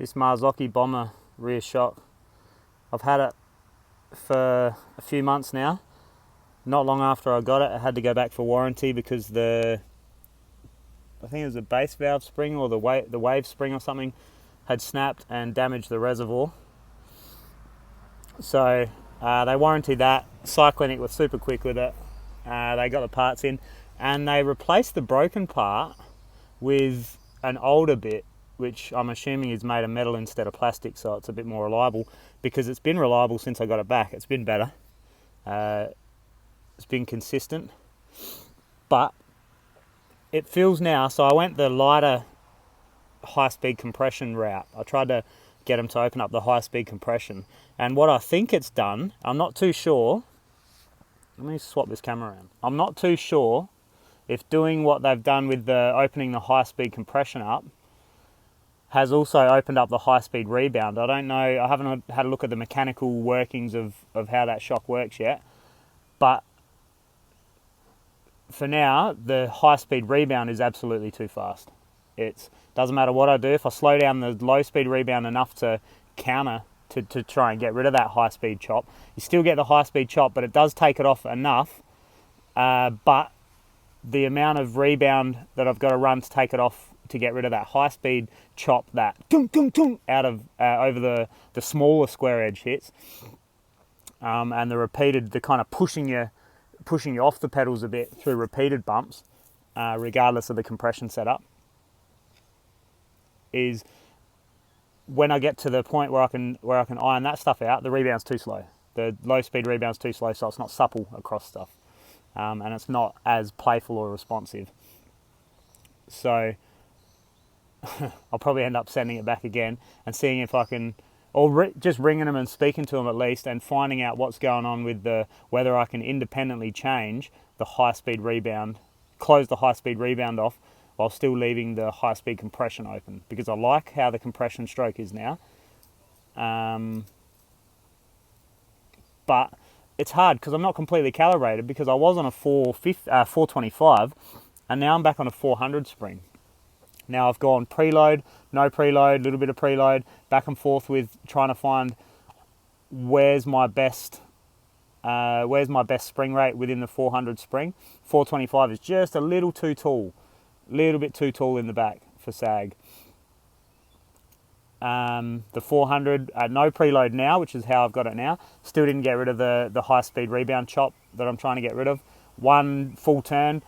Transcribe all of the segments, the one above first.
this Marzocchi bomber rear shock. I've had it for a few months now. Not long after I got it, I had to go back for warranty because I think it was the base valve spring or the wave spring or something had snapped and damaged the reservoir. So they warranted that. Cyclonic was super quick with it. They got the parts in and they replaced the broken part with an older bit, which I'm assuming is made of metal instead of plastic, so it's a bit more reliable, because it's been reliable since I got it back. It's been better. It's been consistent, but it feels now, so I went the lighter high-speed compression route. I tried to get them to open up the high-speed compression, and what I think it's done, I'm not too sure. Let me swap this camera around. I'm not too sure if doing what they've done with the opening the high-speed compression up has also opened up the high-speed rebound. I don't know, I haven't had a look at the mechanical workings of how that shock works yet, but for now, the high-speed rebound is absolutely too fast. It doesn't matter what I do. If I slow down the low-speed rebound enough to counter, to try and get rid of that high-speed chop, you still get the high-speed chop, but it does take it off enough, but the amount of rebound that I've got to run to take it off to get rid of that high-speed chop, that tung, tung, tung, out of over the smaller square edge hits, and the repeated, the kind of pushing you off the pedals a bit through repeated bumps, regardless of the compression setup, is when I get to the point where I can iron that stuff out, the rebound's too slow. The low-speed rebound's too slow, so it's not supple across stuff. And it's not as playful or responsive. So I'll probably end up sending it back again and seeing if I can, or just ringing them and speaking to them at least and finding out what's going on with whether I can independently change the high-speed rebound, close the high-speed rebound off while still leaving the high-speed compression open, because I like how the compression stroke is now. But it's hard because I'm not completely calibrated, because I was on a 425 and now I'm back on a 400 spring. Now I've gone preload, no preload, little bit of preload, back and forth with trying to find where's my best spring rate within the 400 spring. 425 is just a little too tall, little bit too tall in the back for sag. The 400 at no preload now, which is how I've got it now, still didn't get rid of the high-speed rebound chop that I'm trying to get rid of. One full turn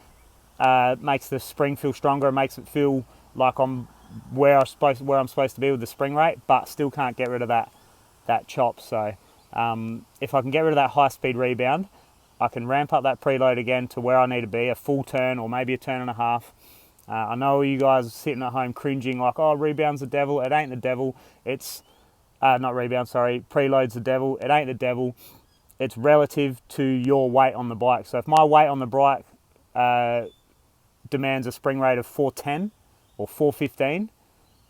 makes the spring feel stronger, makes it feel like I'm where I'm supposed to be with the spring rate, but still can't get rid of that chop. So if I can get rid of that high-speed rebound, I can ramp up that preload again to where I need to be, a full turn or maybe a turn and a half. I know you guys are sitting at home cringing like, oh, rebound's the devil. It ain't the devil. It's, not rebound, sorry, preload's the devil. It ain't the devil. It's relative to your weight on the bike. So if my weight on the bike demands a spring rate of 410 or 415,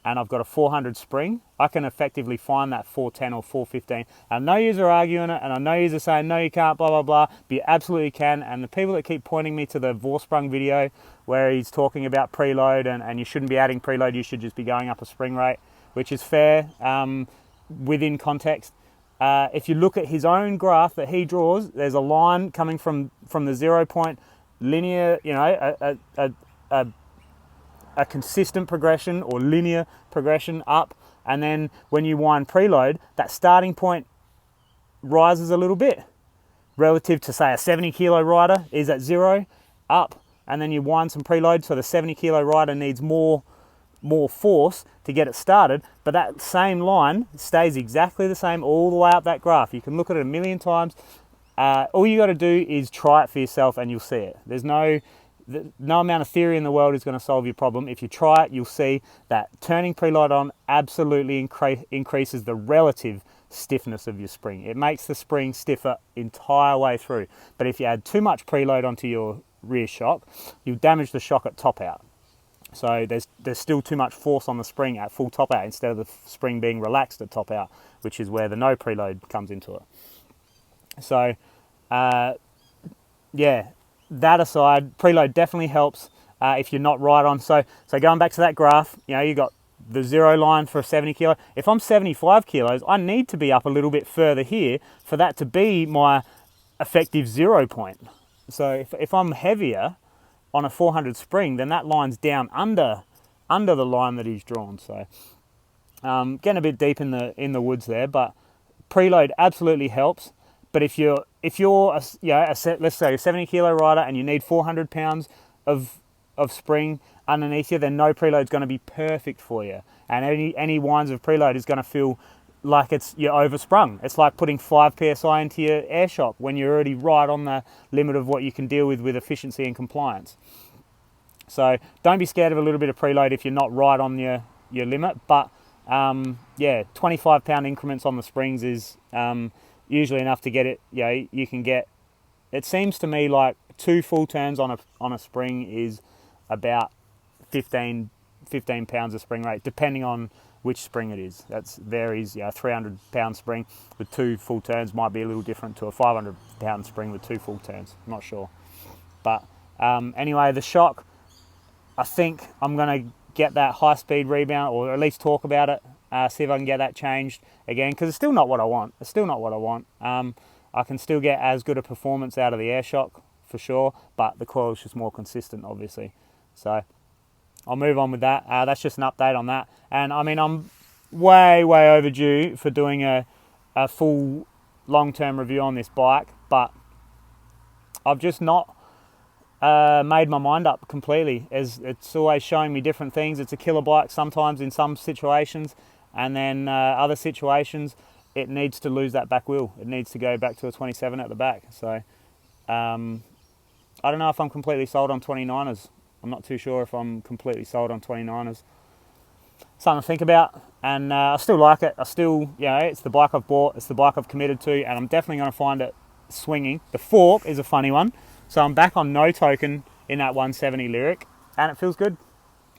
and I've got a 400 spring, I can effectively find that 410 or 415. And I know yous are arguing it, and I know yous are saying, no, you can't, blah, blah, blah, but you absolutely can. And the people that keep pointing me to the Vorsprung video where he's talking about preload and you shouldn't be adding preload, you should just be going up a spring rate, which is fair within context. If you look at his own graph that he draws, there's a line coming from the 0 point, linear, you know, a consistent progression or linear progression up, and then when you wind preload, that starting point rises a little bit relative to, say, a 70 kilo rider is at 0 up, and then you wind some preload, so the 70 kilo rider needs more force to get it started, but that same line stays exactly the same all the way up that graph. You can look at it a million times. All you got to do is try it for yourself and you'll see it. There's no amount of theory in the world is going to solve your problem. If you try it, you'll see that turning preload on absolutely increases the relative stiffness of your spring. It makes the spring stiffer entire way through. But if you add too much preload onto your rear shock, you damage the shock at top out. So there's still too much force on the spring at full top out instead of the spring being relaxed at top out, which is where the no preload comes into it. So yeah, that aside, preload definitely helps if you're not right on. So going back to that graph, you know, you got the 0 line for a 70 kilo. If I'm 75 kilos, I need to be up a little bit further here for that to be my effective 0 point. So if I'm heavier on a 400 spring, then that line's down under the line that he's drawn. So getting a bit deep in the woods there, but preload absolutely helps. But if you're let's say a 70 kilo rider and you need 400 pounds of spring underneath you, then no preload is going to be perfect for you. And any winds of preload is going to feel like you're oversprung. It's like putting 5 psi into your air shock when you're already right on the limit of what you can deal with efficiency and compliance. So don't be scared of a little bit of preload if you're not right on your limit. But 25 pound increments on the springs is usually enough to get it. You can get. It seems to me like 2 full turns on a spring is about 15 pounds of spring rate, depending on which spring it is. That varies. 300 pound spring with 2 full turns might be a little different to a 500 pound spring with 2 full turns. I'm not sure. But anyway, the shock, I think I'm going to get that high speed rebound, or at least talk about it, see if I can get that changed again, because it's still not what I want. I can still get as good a performance out of the air shock for sure, but the coil is just more consistent, obviously. So I'll move on with that. That's just an update on that. And I mean, I'm way overdue for doing a full long-term review on this bike, but I've just not made my mind up completely. As it's always showing me different things. It's a killer bike sometimes in some situations, and then other situations it needs to lose that back wheel. It needs to go back to a 27 at the back. So I don't know if I'm completely sold on 29ers. I'm not too sure if I'm completely sold on 29ers. Something to think about, and I still like it. I still, it's the bike I've bought, it's the bike I've committed to, and I'm definitely going to find it swinging. The fork is a funny one. So I'm back on no token in that 170 Lyric, and it feels good.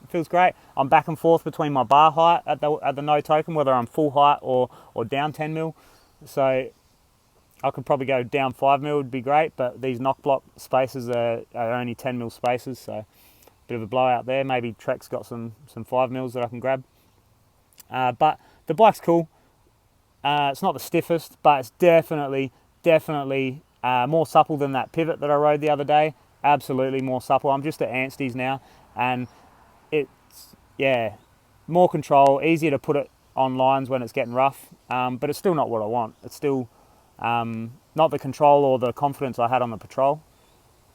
It feels great. I'm back and forth between my bar height at the no token, whether I'm full height or down 10 mil. So I could probably go down 5 mil would be great, but these knock block spaces are only 10 mil spaces, so bit of a blowout there. Maybe Trek's got some 5 mils that I can grab. But the bike's cool. It's not the stiffest, but it's definitely more supple than that pivot that I rode the other day. Absolutely more supple. I'm just at Anstey's now, and it's more control, easier to put it on lines when it's getting rough, but it's still not what I want. It's still not the control or the confidence I had on the Patrol,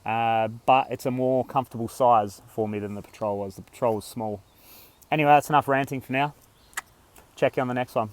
but it's a more comfortable size for me than the Patrol was. The Patrol was small. Anyway, that's enough ranting for now. Check you on the next one.